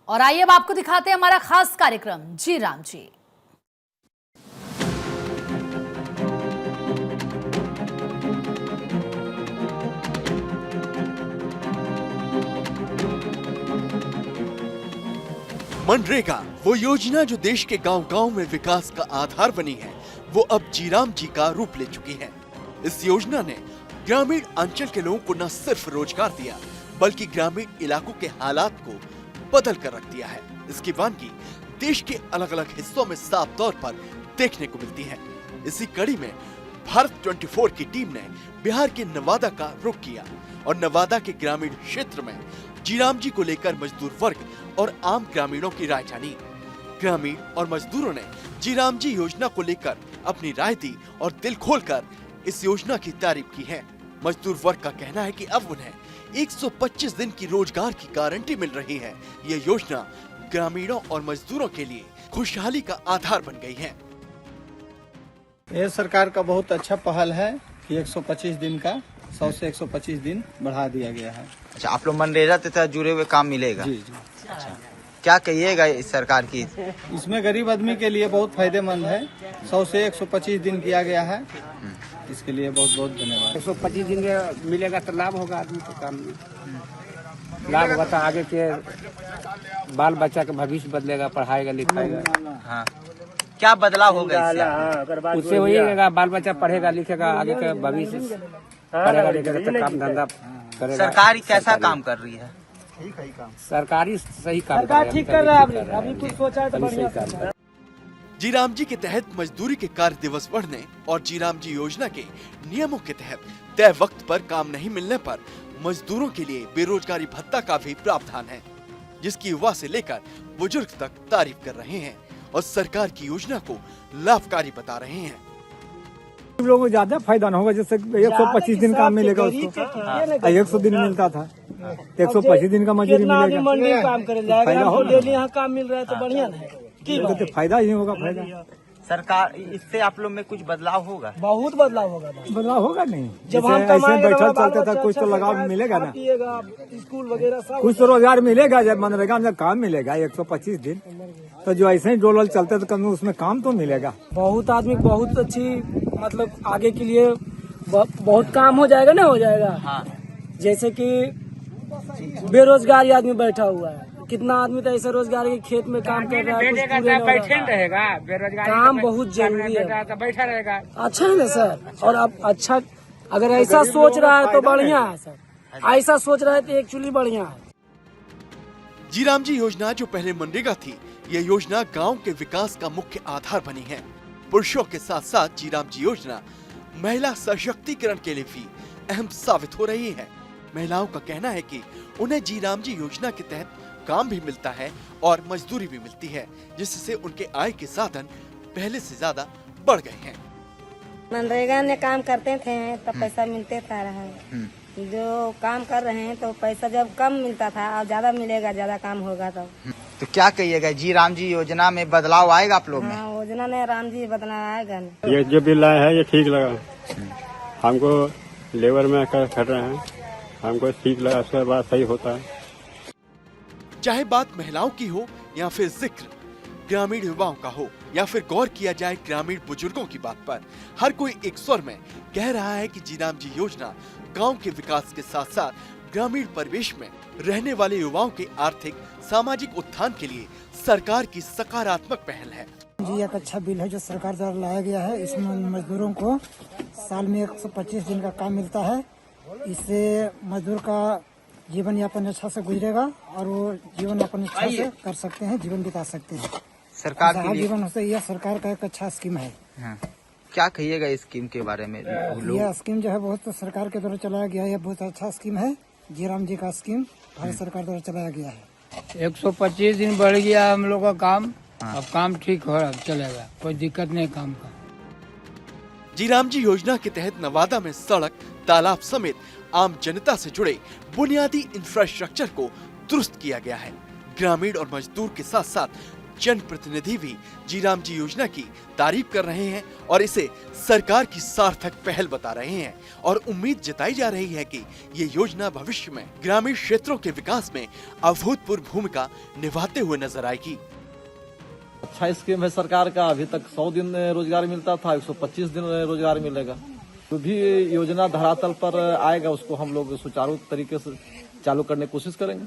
और आइए अब आपको दिखाते हैं हमारा खास कार्यक्रम जी राम जी। मनरेगा वो योजना जो देश के गांव-गांव में विकास का आधार बनी है, वो अब जीराम जी का रूप ले चुकी है। इस योजना ने ग्रामीण अंचल के लोगों को न सिर्फ रोजगार दिया, बल्कि ग्रामीण इलाकों के हालात को बदल कर रख दिया है। इसकी वानगी देश के अलग-अलग हिस्सों में साफ तौर पर देखने को मिलती है। इसी कड़ी में भारत 24 की टीम ने बिहार के नवादा का रुख किया और नवादा के ग्रामीण क्षेत्र में जीराम जी को लेकर मजदूर वर्ग और आम ग्रामीणों की राय जानी। ग्रामीण और मजदूरों ने जीराम जी योजना को लेकर अपनी राय दी और दिल खोलकर इस योजना की तारीफ की है। मजदूर वर्ग का कहना है कि अब उन्हें 125 दिन की रोजगार की गारंटी मिल रही है। ये योजना ग्रामीणों और मजदूरों के लिए खुशहाली का आधार बन गई है। ये सरकार का बहुत अच्छा पहल है कि 125 दिन का 100 से 125 दिन बढ़ा दिया गया है। अच्छा, आप लोग मनरेगा तथा जुड़े हुए काम मिलेगा? जी जी। अच्छा, क्या कहिएगा इस सरकार की? इसमें गरीब आदमी के लिए बहुत फायदेमंद है। 100 से 125 दिन किया गया है, इसके लिए बहुत बहुत धन्यवाद। 125 दिन मिलेगा तो लाभ होगा आदमी को, काम में लाभ होगा तो आगे के बाल बच्चा का भविष्य बदलेगा, पढ़ाएगा लिखाएगा। हाँ, क्या बदलाव होगा इससे? उससे होगा बाल बच्चा पढ़ेगा लिखेगा, आगे का भविष्य पढ़ेगा लिखेगा तो काम धंधा करेगा। सरकार कैसा काम कर रही है? सरकारी सही काम सरकार ठीक कर रहा है। अभी कुछ सोचा है तो बढ़िया काम कर। जीराम जी के तहत मजदूरी के कार्य दिवस बढ़ने और जीराम जी योजना के नियमों के तहत तय वक्त पर काम नहीं मिलने पर मजदूरों के लिए बेरोजगारी भत्ता का भी प्रावधान है, जिसकी युवा से लेकर बुजुर्ग तक तारीफ कर रहे हैं और सरकार की योजना को लाभकारी बता रहे हैं। लोगों को ज्यादा फायदा ना होगा, जैसे 125 दिन काम मिलेगा उसको, 100 दिन मिलता था, 125 दिन का मजदूरी मिलेगा। मंडी काम करे जाएगा, डेली यहाँ काम मिल रहा है तो बढ़िया है, फायदा ही होगा। फायदा सरकार इससे आप लोग में कुछ बदलाव होगा? बहुत बदलाव होगा। बदलाव होगा नहीं, जब हम ऐसे बैठल चलते था कुछ तो लगाव मिलेगा ना, स्कूल वगैरह सब कुछ तो रोजगार मिलेगा। जब मनरेगा में काम मिलेगा 125 दिन, तो जो ऐसे ही डोलल चलते तो कम उसमें काम तो मिलेगा। बहुत आदमी बहुत अच्छी, मतलब आगे के लिए बहुत काम हो जाएगा ना, हो जाएगा। हाँ। जैसे कि बेरोजगार आदमी बैठा हुआ है, कितना आदमी तो ऐसा रोजगार के खेत में काम कर रहा है, कुछ पूरे नहीं रहेगा, बेरोजगार काम बहुत जरूरी है, बैठा रहेगा। अच्छा है ना सर। और अब अच्छा अगर ऐसा सोच रहा है तो बढ़िया है सर, ऐसा सोच रहा है तो एक्चुअली बढ़िया है। जीराम जी योजना जो पहले मनरेगा थी, यह योजना गांव के विकास का मुख्य आधार बनी है। पुरुषों के साथ साथ जीराम जी योजना महिला सशक्तिकरण के लिए भी अहम साबित हो रही है। महिलाओं का कहना है कि उन्हें जीराम जी योजना के तहत काम भी मिलता है और मजदूरी भी मिलती है, जिससे उनके आय के साधन पहले से ज्यादा बढ़ गए हैं। मनरेगा में काम करते थे तो पैसा मिलते था रहा, जो काम कर रहे हैं तो पैसा जब कम मिलता था, अब ज्यादा मिलेगा, ज्यादा काम होगा तो क्या कहिएगा, जी राम जी योजना में बदलाव आएगा आप लोग में? हाँ, योजना ने राम जी बदलाव आएगा। ये जो बिल आया है ये ठीक लगा हमको, लेबर में कर रहे हैं, हमको ठीक लगा, उसके बाद सही होता है। चाहे बात महिलाओं की हो या फिर जिक्र ग्रामीण युवाओं का हो या फिर गौर किया जाए ग्रामीण बुजुर्गों की बात पर, हर कोई एक स्वर में कह रहा है कि जीराम जी योजना गांव के विकास के साथ साथ ग्रामीण परिवेश में रहने वाले युवाओं के आर्थिक सामाजिक उत्थान के लिए सरकार की सकारात्मक पहल है। जी एक अच्छा बिल है जो सरकार द्वारा लाया गया है। इसमें मजदूरों को साल में 125 दिन का काम मिलता है। इससे मजदूर का जीवन यापन अच्छा से गुजरेगा और वो जीवन यापन अच्छा से कर सकते हैं, जीवन बिता सकते हैं। सरकार के लिए जीवन से यह सरकार का एक अच्छा स्कीम है। हाँ। क्या कहिएगा इस स्कीम के बारे में? यह स्कीम जो है बहुत सरकार के द्वारा चलाया गया है, यह बहुत अच्छा स्कीम है। जीराम जी का स्कीम भारत सरकार द्वारा चलाया गया है। 125 दिन बढ़ गया हम लोग का काम। अब काम ठीक हो रहा, चलेगा, कोई दिक्कत नहीं काम का। जीराम जी योजना के तहत नवादा में सड़क, तालाब समेत आम जनता से जुड़े बुनियादी इंफ्रास्ट्रक्चर को दुरुस्त किया गया है। ग्रामीण और मजदूर के साथ साथ जनप्रतिनिधि भी जीराम जी योजना की तारीफ कर रहे हैं और इसे सरकार की सार्थक पहल बता रहे हैं और उम्मीद जताई जा रही है कि ये योजना भविष्य में ग्रामीण क्षेत्रों के विकास में अभूतपूर्व भूमिका निभाते हुए नजर आएगी। अच्छा स्कीम है सरकार का। अभी तक 100 दिन रोजगार मिलता था, 125 दिन रोजगार मिलेगा। जो भी योजना धरातल पर आएगा उसको हम लोग सुचारू तरीके से चालू करने की कोशिश करेंगे।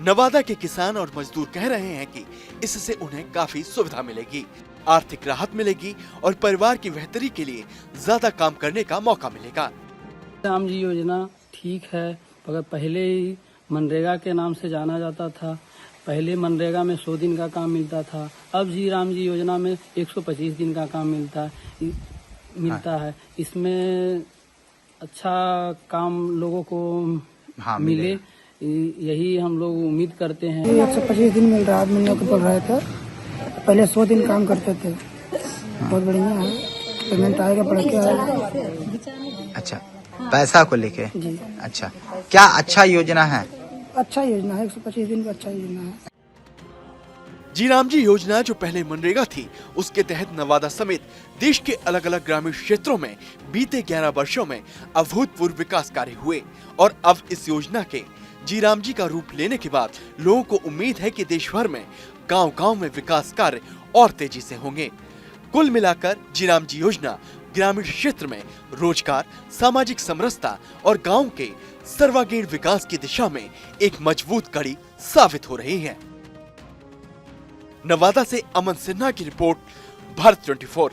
नवादा के किसान और मजदूर कह रहे हैं कि इससे उन्हें काफी सुविधा मिलेगी, आर्थिक राहत मिलेगी और परिवार की बेहतरी के लिए ज्यादा काम करने का मौका मिलेगा। राम जी योजना ठीक है, मगर पहले ही मनरेगा के नाम से जाना जाता था। पहले मनरेगा में 100 दिन का काम मिलता था, अब जी राम जी योजना में 125 दिन का काम मिलता है। इसमें अच्छा काम लोगों को मिले, यही हम लोग उम्मीद करते हैं। 125 दिन मिल रहा है, मिलने को बोल रहे थे। पहले 100 दिन काम करते थे। बहुत बढ़िया है, पेमेंट आएगा, बढ़ के आएगा। अच्छा, पैसा को लेके जी। अच्छा, क्या अच्छा योजना है? अच्छा योजना है, 125 दिन का अच्छा योजना है। जीराम जी योजना जो पहले मनरेगा थी, उसके तहत नवादा समेत देश के अलग अलग ग्रामीण क्षेत्रों में बीते 11 वर्षों में अभूतपूर्व विकास कार्य हुए और अब इस योजना के जीराम जी का रूप लेने के बाद लोगों को उम्मीद है कि देश भर में गांव-गांव में विकास कार्य और तेजी से होंगे। कुल मिलाकर जीराम जी योजना ग्रामीण क्षेत्र में रोजगार, सामाजिक समरसता और गांव के सर्वांगीण विकास की दिशा में एक मजबूत कड़ी साबित हो रही है। नवादा से अमन सिन्हा की रिपोर्ट, भारत 24।